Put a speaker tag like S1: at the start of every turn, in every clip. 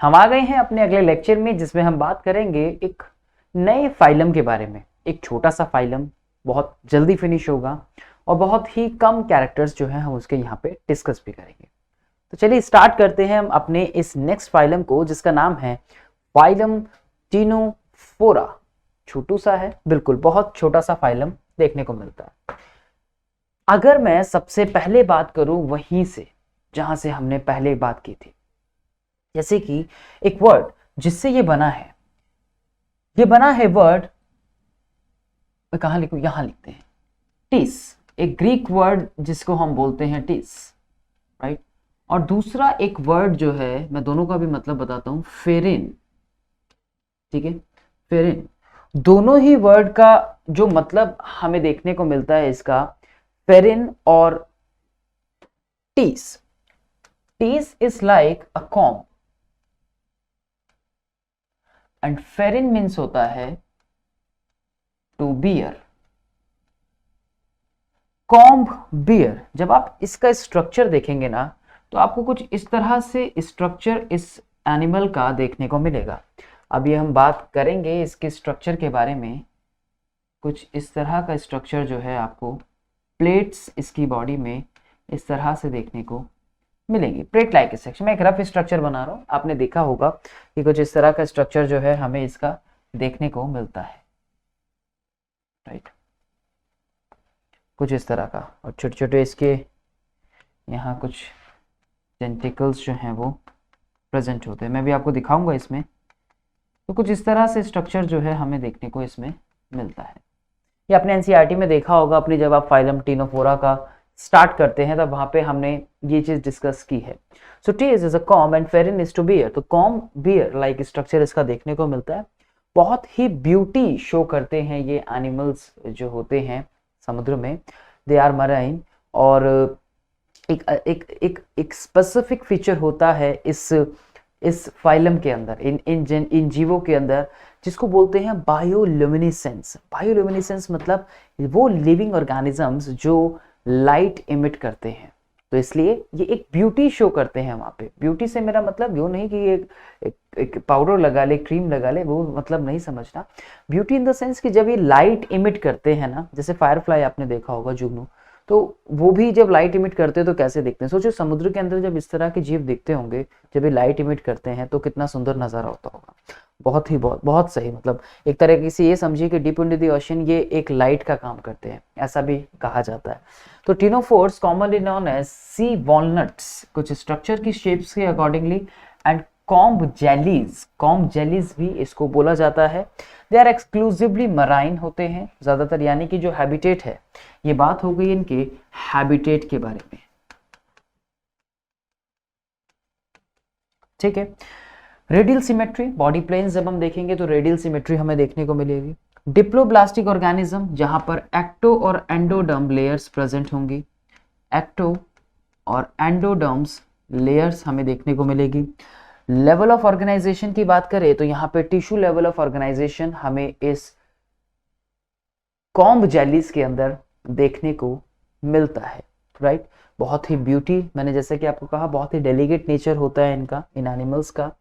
S1: हम आ गए हैं अपने अगले लेक्चर में, जिसमें हम बात करेंगे एक नए फाइलम के बारे में। एक छोटा सा फाइलम बहुत जल्दी फिनिश होगा और बहुत ही कम कैरेक्टर्स जो है हम उसके यहाँ पे डिस्कस भी करेंगे। तो चलिए स्टार्ट करते हैं हम अपने इस नेक्स्ट फाइलम को, जिसका नाम है फाइलम टीनोफोरा। छोटू सा है, बिल्कुल बहुत छोटा सा फाइलम देखने को मिलता है। अगर मैं सबसे पहले बात करूं वहीं से जहां से हमने पहले बात की थी, जैसे कि एक वर्ड जिससे ये बना है वर्ड, मैं कहां लिखूं, यहां लिखते हैं टीस, एक ग्रीक वर्ड जिसको हम बोलते हैं टीस, राइट। और दूसरा एक वर्ड जो है, मैं दोनों का भी मतलब बताता हूं, फेरिन, ठीक है, फेरिन। दोनों ही वर्ड का जो मतलब हमें देखने को मिलता है इसका, फेरिन और टीस। टीस is like a comb and फेरिन मीन्स होता है टू बियर, कॉम्ब बियर। जब आप इसका स्ट्रक्चर देखेंगे ना, तो आपको कुछ इस तरह से स्ट्रक्चर इस एनिमल का देखने को मिलेगा। अब ये हम बात करेंगे इसके स्ट्रक्चर के बारे में। कुछ इस तरह का स्ट्रक्चर जो है आपको प्लेट्स इसकी बॉडी में इस तरह से देखने को मिलेंगी, प्लेट लाइक सेक्शन। मैं एक रफ स्ट्रक्चर बना रहा हूँ, आपने देखा होगा कि कुछ इस तरह का स्ट्रक्चर जो है हमें इसका देखने को मिलता है, राइट, कुछ इस तरह का। और छोटे छोटे इसके यहाँ कुछ टेंटिकल्स जो हैं वो प्रेजेंट होते हैं, मैं भी आपको दिखाऊंगा इसमें। तो कुछ इस तरह से स्ट्रक्चर जो है हमें देखने को इसमें मिलता है। ये आपने एनसीईआरटी में देखा होगा अपनी, जब आप फाइलम टीनोफोरा का स्टार्ट करते हैं तब वहां पे हमने ये चीज डिस्कस की है। सो टीस इज अ कॉम्ब एंड फेरिन इज टू बियर। तो कॉम्ब बियर लाइक स्ट्रक्चर इसका देखने को मिलता है। बहुत ही ब्यूटी शो करते हैं ये एनिमल्स जो होते हैं समुद्र में, दे आर मराइन। और एक स्पेसिफिक फीचर होता है इस फाइलम के अंदर, इन जीवों के अंदर, जिसको बोलते हैं बायोल्यूमिनेसेंस। बायोल्यूमिनेसेंस मतलब वो लिविंग ऑर्गेनिजम्स जो लाइट इमिट करते हैं, तो इसलिए ये एक ब्यूटी शो करते हैं वहां पे। ब्यूटी से मेरा मतलब यो नहीं कि एक पाउडर लगा ले, क्रीम लगा ले, वो मतलब नहीं समझना। ब्यूटी इन द सेंस कि जब ये लाइट इमिट करते हैं ना, जैसे फायरफ्लाई आपने देखा होगा, जुगनू, तो वो भी जब लाइट इमिट करते हैं तो कैसे दिखते हैं। सोचो समुद्र के अंदर जब इस तरह के जीव दिखते होंगे, जब ये लाइट इमिट करते हैं तो कितना सुंदर नजारा होता होगा। बहुत ही बहुत सही, मतलब एक तरह से ये समझिए कि डीप इंटू द ओशन ये एक लाइट का काम करते हैं, ऐसा भी कहा जाता है। तो टीनोफोर्स कॉमनली नोन एज सी वॉलनट्स, कुछ स्ट्रक्चर की शेप्स के अकॉर्डिंगली, एंड कॉम्ब जेलीज भी इसको बोला जाता है। दे आर एक्सक्लूसिवली मराइन होते हैं ज्यादातर, यानी कि जो हैबिटेट है, ये बात हो गई इनके हैबिटेट के बारे में, ठीक है। रेडियल सिमेट्री, बॉडी प्लेन्स जब हम देखेंगे तो रेडियल सिमेट्री हमें देखने को मिलेगी। डिप्लोब्लास्टिक ऑर्गेनिज्म, जहां पर एक्टो और एंडोडर्म लेयर्स प्रेजेंट होंगी, एक्टो और एंडोडर्म्स लेयर्स हमें देखने को मिलेगी। लेवल ऑफ ऑर्गेनाइजेशन की बात करें तो यहाँ पे टिश्यू लेवल ऑफ ऑर्गेनाइजेशन हमें इस कॉम्ब जेलीज के अंदर देखने को मिलता है, राइट। बहुत ही ब्यूटी, मैंने जैसे कि आपको कहा, बहुत ही डेलिकेट नेचर होता है इनका, इन एनिमल्स का।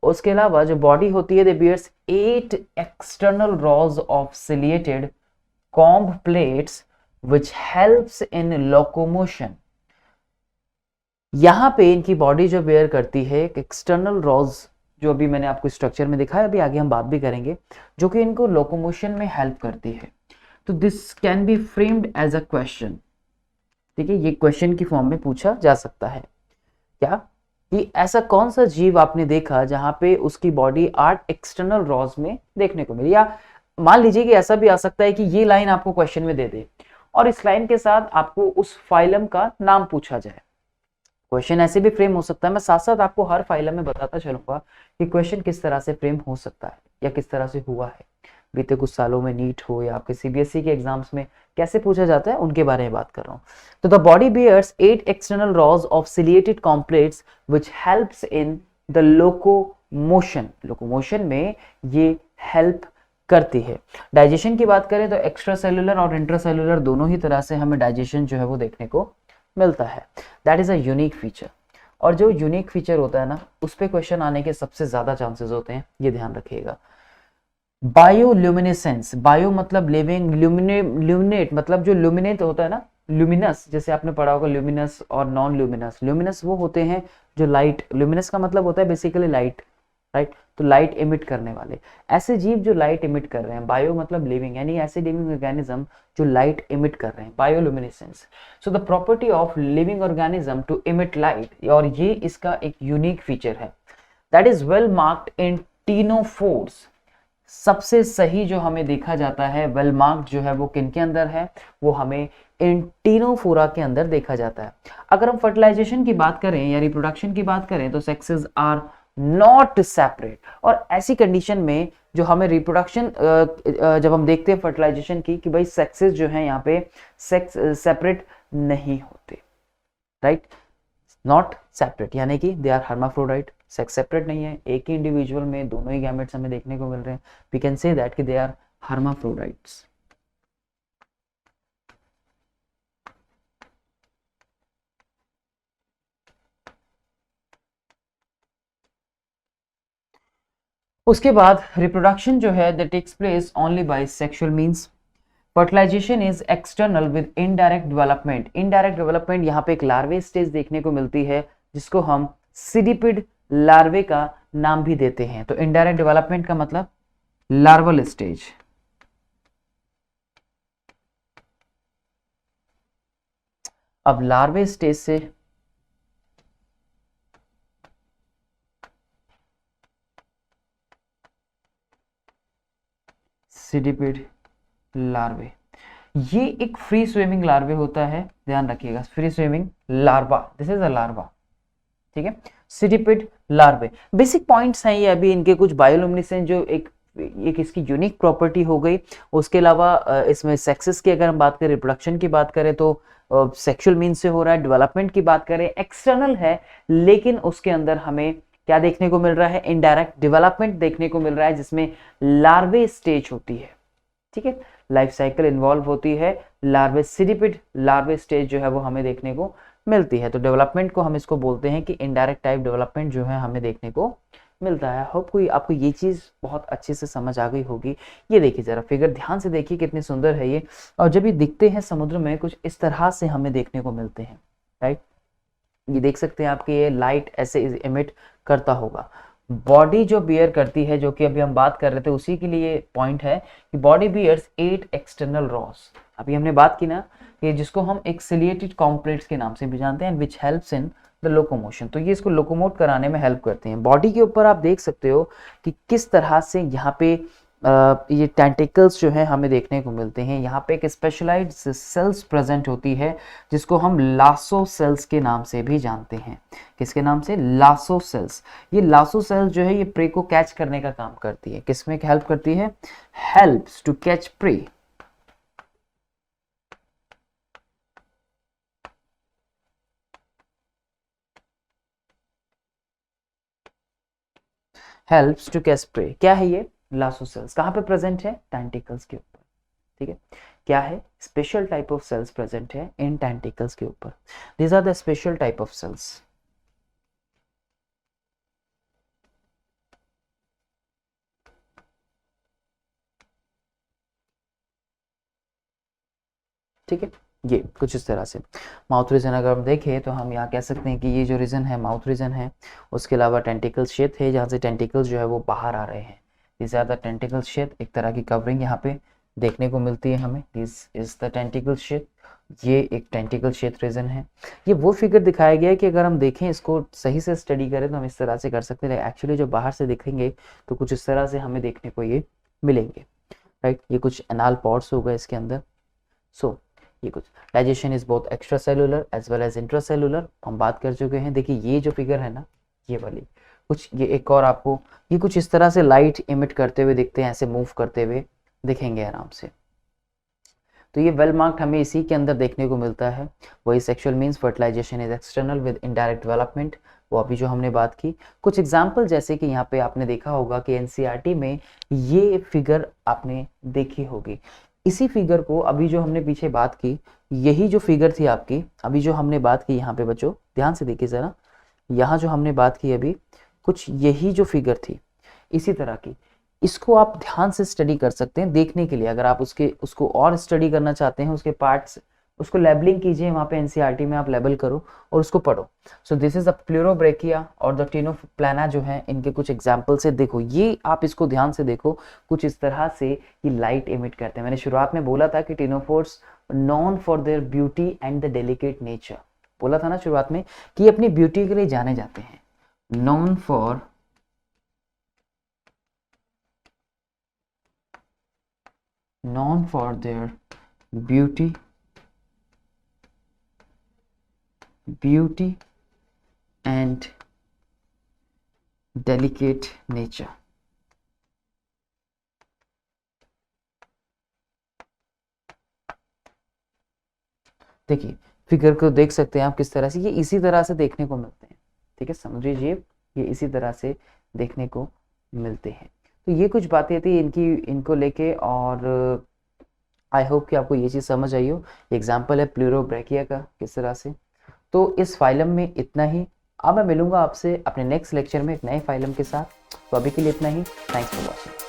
S1: उसके अलावा जो बॉडी होती है, they bears 8 external rows of ciliated comb plates which helps in locomotion. यहां पे इनकी बॉडी जो बेयर करती है एक एक्सटर्नल रॉज, जो अभी मैंने आपको स्ट्रक्चर में दिखाया, अभी आगे हम बात भी करेंगे, जो कि इनको लोकोमोशन में हेल्प करती है। तो this can be framed as a question, ठीक है, ये क्वेश्चन की फॉर्म में पूछा जा सकता है क्या, कि ऐसा कौन सा जीव आपने देखा जहां पे उसकी बॉडी 8 एक्सटर्नल रॉज में देखने को मिली। या मान लीजिए कि ऐसा भी आ सकता है कि ये लाइन आपको क्वेश्चन में दे दे और इस लाइन के साथ आपको उस फाइलम का नाम पूछा जाए। क्वेश्चन ऐसे भी फ्रेम हो सकता है, मैं साथ साथ आपको हर फाइलम में बताता चलूंगा कि क्वेश्चन किस तरह से फ्रेम हो सकता है या किस तरह से हुआ है। बीते कुछ सालों में नीट हो या आपके सीबीएसई के एग्जाम्स में कैसे पूछा जाता है, उनके बारे में बात कर रहा हूं। तो the body bears 8 external rows of ciliated comb plates which helps in the locomotion. Locomotion में ये हेल्प करती है। डाइजेशन की बात करें तो एक्स्ट्रा सेलुलर और इंट्रासेलुलर दोनों ही तरह से हमें डाइजेशन जो है वो देखने को मिलता है। That is a unique feature. और जो यूनिक फीचर होता है ना, उस पे क्वेश्चन आने के सबसे ज्यादा चांसेस होते हैं, ये ध्यान रखिएगा। बायोल्यूमिनेसेंस, बायो मतलब लिविंग, ल्यूमिनेट मतलब जो ल्यूमिनेट होता है ना, ल्यूमिनस, जैसे आपने पढ़ा होगा ल्यूमिनस और नॉन ल्यूमिनस। ल्यूमिनस वो होते हैं जो लाइट, ल्यूमिनस का मतलब होता है बेसिकली लाइट, राइट, तो लाइट इमिट करने वाले ऐसे जीव जो लाइट इमिट कर रहे हैं। बायो मतलब लिविंग, यानी ऐसे लिविंग ऑर्गेनिज्म जो लाइट इमिट कर रहे हैं, bioluminescence. So the property of living organism to emit light, और ये इसका एक यूनिक फीचर है, that is well marked in ctenophores. सबसे सही जो हमें देखा जाता है वेल मार्क्ड जो है वो किनके अंदर है, वो हमें एंटीनोफोरा के अंदर देखा जाता है। अगर हम फर्टिलाइजेशन की बात करें या रिप्रोडक्शन की बात करें तो सेक्सेस आर नॉट सेपरेट, और ऐसी कंडीशन में जो हमें रिप्रोडक्शन जब हम देखते हैं फर्टिलाइजेशन की कि भाई सेक्सेस जो है यहाँ पे सेक्स सेपरेट नहीं होते, राइट, नॉट सेपरेट, यानी कि they are hermaphrodite, sex separate नहीं है, एक ही इंडिविजुअल में दोनों ही गैमेट्स हमें देखने को मिल रहे हैं, वी कैन से दैट कि दे आर हर्माफ्रोडाइट्स। उसके बाद रिप्रोडक्शन जो है that takes place only by sexual means. Fertilization is external with indirect development. Indirect development यहाँ पे एक लार्वे स्टेज देखने को मिलती है जिसको हम सीडिपिड लार्वे का नाम भी देते हैं। तो इनडायरेक्ट डेवलपमेंट का मतलब लार्वल स्टेज। अब लार्वे स्टेज से सीडिपिड लार्वे, ये एक फ्री स्विमिंग लार्वे होता है, ध्यान रखिएगा, free swimming larva, this is a larva, ठीक है, सीडिपिड लार्वे। बेसिक पॉइंट्स हैं ये अभी इनके, कुछ बायोलुमिनेसेंस जो एक इसकी यूनिक प्रॉपर्टी हो गई। उसके अलावा इसमें सेक्सेस की अगर हम बात करें, रिप्रोडक्शन की बात करें तो सेक्सुअल मीन्स से हो रहा है। डेवलपमेंट की बात करें एक्सटर्नल है, लेकिन उसके अंदर हमें क्या देखने को मिल रहा है, इनडायरेक्ट डेवलपमेंट देखने को मिल रहा है जिसमें लार्वे स्टेज होती है, ठीक है, लाइफ साइकिल इन्वॉल्व होती है, लार्वे सीडिपिड लार्वे स्टेज जो है वो हमें देखने को मिलती है। तो डेवलपमेंट को हम इसको बोलते हैं कि इनडायरेक्ट टाइप डेवलपमेंट जो है हमें देखने को मिलता है। होप कोई आपको ये चीज बहुत अच्छे से समझ आ गई होगी। ये देखिए जरा फिगर ध्यान से देखिए कितनी सुंदर है ये, और जब ये दिखते हैं समुद्र में कुछ इस तरह से हमें देखने को मिलते हैं, राइट, ये देख सकते हैं आपके ये लाइट ऐसे इमिट करता होगा। बॉडी जो बियर करती है, जो कि अभी हम बात कर रहे थे उसी के लिए पॉइंट है कि बॉडी बियर्स 8 एक्सटर्नल रॉस। अभी हमने बात की ना कि जिसको हम एक्सिलिएटेड कॉम्प्लेट्स के नाम से भी जानते हैं, which helps in the locomotion. तो ये इसको लोकोमोट कराने में हेल्प करते हैं। बॉडी के ऊपर आप देख सकते हो कि किस तरह से यहाँ पे ये टेंटिकल्स जो है हमें देखने को मिलते हैं। यहाँ पे एक स्पेशलाइज्ड सेल्स प्रेजेंट होती है जिसको हम लासो सेल्स के नाम से भी जानते हैं। किसके नाम से? Lasso cells. ये लासो सेल्स जो है ये प्रे को कैच करने का काम करती है। किसमें हेल्प करती है? Helps to catch prey. Helps to catch prey. क्या है ये? Lasso cells. कहाँ पे प्रेजेंट है? टेंटिकल्स के ऊपर। ठीक है, क्या है? Special type of cells present है इन टेंटिकल्स के ऊपर। These are the special type of cells. ठीक है, ये कुछ इस तरह से माउथ रीजन अगर हम देखें तो हम यहाँ कह सकते हैं कि ये जो रीजन है माउथ रीजन है। उसके अलावा टेंटिकल क्षेत्र है जहाँ से टेंटिकल्स जो है वो बाहर आ रहे हैं। दिस आर द टेंटिकल क्षेत्र। एक तरह की कवरिंग यहाँ पे देखने को मिलती है हमें। दिस इज द टेंटिकल क्षेत्र। ये एक टेंटिकल क्षेत्र रीजन है। ये वो फिगर दिखाया गया है कि अगर हम देखें इसको सही से स्टडी करें तो हम इस तरह से कर सकते हैं। एक्चुअली जो बाहर से दिखेंगे तो कुछ इस तरह से हमें देखने को ये मिलेंगे, राइट। ये कुछ एनाल पॉड्स हो गए इसके अंदर। सो ये कुछ digestion is both extra cellular as well as intra cellular हम बात कर चुके हैं। देखिए ये जो फिगर है ना, ये वाली कुछ, ये एक और आपको ये कुछ इस तरह से लाइट इमिट करते हुए दिखते हैं, ऐसे मूव करते हुए दिखेंगे आराम से। तो ये वेल मार्क्ड हमें इसी के अंदर देखने को मिलता है। वही sexual means fertilization is external with indirect development, वो अभी जो हमने बात की। कुछ एग्जाम्पल जैसे कि यहाँ पे आपने देखा होगा कि एनसीईआरटी में ये फिगर आपने देखी होगी। इसी फिगर को अभी जो हमने पीछे बात की, यही जो फिगर थी आपकी, अभी जो हमने बात की यहाँ पे बच्चों ध्यान से देखिए जरा, यहाँ जो हमने बात की अभी, कुछ यही जो फिगर थी इसी तरह की, इसको आप ध्यान से स्टडी कर सकते हैं देखने के लिए। अगर आप उसको और स्टडी करना चाहते हैं, उसके पार्ट्स, उसको लेबलिंग कीजिए, वहाँ पे एनसीईआरटी में आप लेबल करो और उसको पढ़ो। So this is the Pleurobrachia और द टिनोप्लाना जो है, इनके कुछ एग्जाम्पल से देखो, ये आप इसको ध्यान से देखो, कुछ इस तरह से ये लाइट एमिट करते हैं। मैंने शुरुआत में बोला था कि ctenophores known for their beauty and the delicate nature, बोला था ना शुरुआत में कि ये अपनी ब्यूटी के लिए जाने जाते हैं, non for their beauty and delicate nature। देखिए फिगर को देख सकते हैं आप किस तरह से, ये इसी तरह से देखने को मिलते हैं, ठीक है, समझ लीजिए ये इसी तरह से देखने को मिलते हैं। तो ये कुछ बातें थी इनको लेके, और आई होप कि आपको ये चीज़ समझ आई हो। एग्जाम्पल है प्लूरोब्रेकिया का किस तरह से। तो इस फाइलम में इतना ही। अब मैं मिलूंगा आपसे अपने नेक्स्ट लेक्चर में एक नए फाइलम के साथ। तो अभी के लिए इतना ही। Thanks for watching.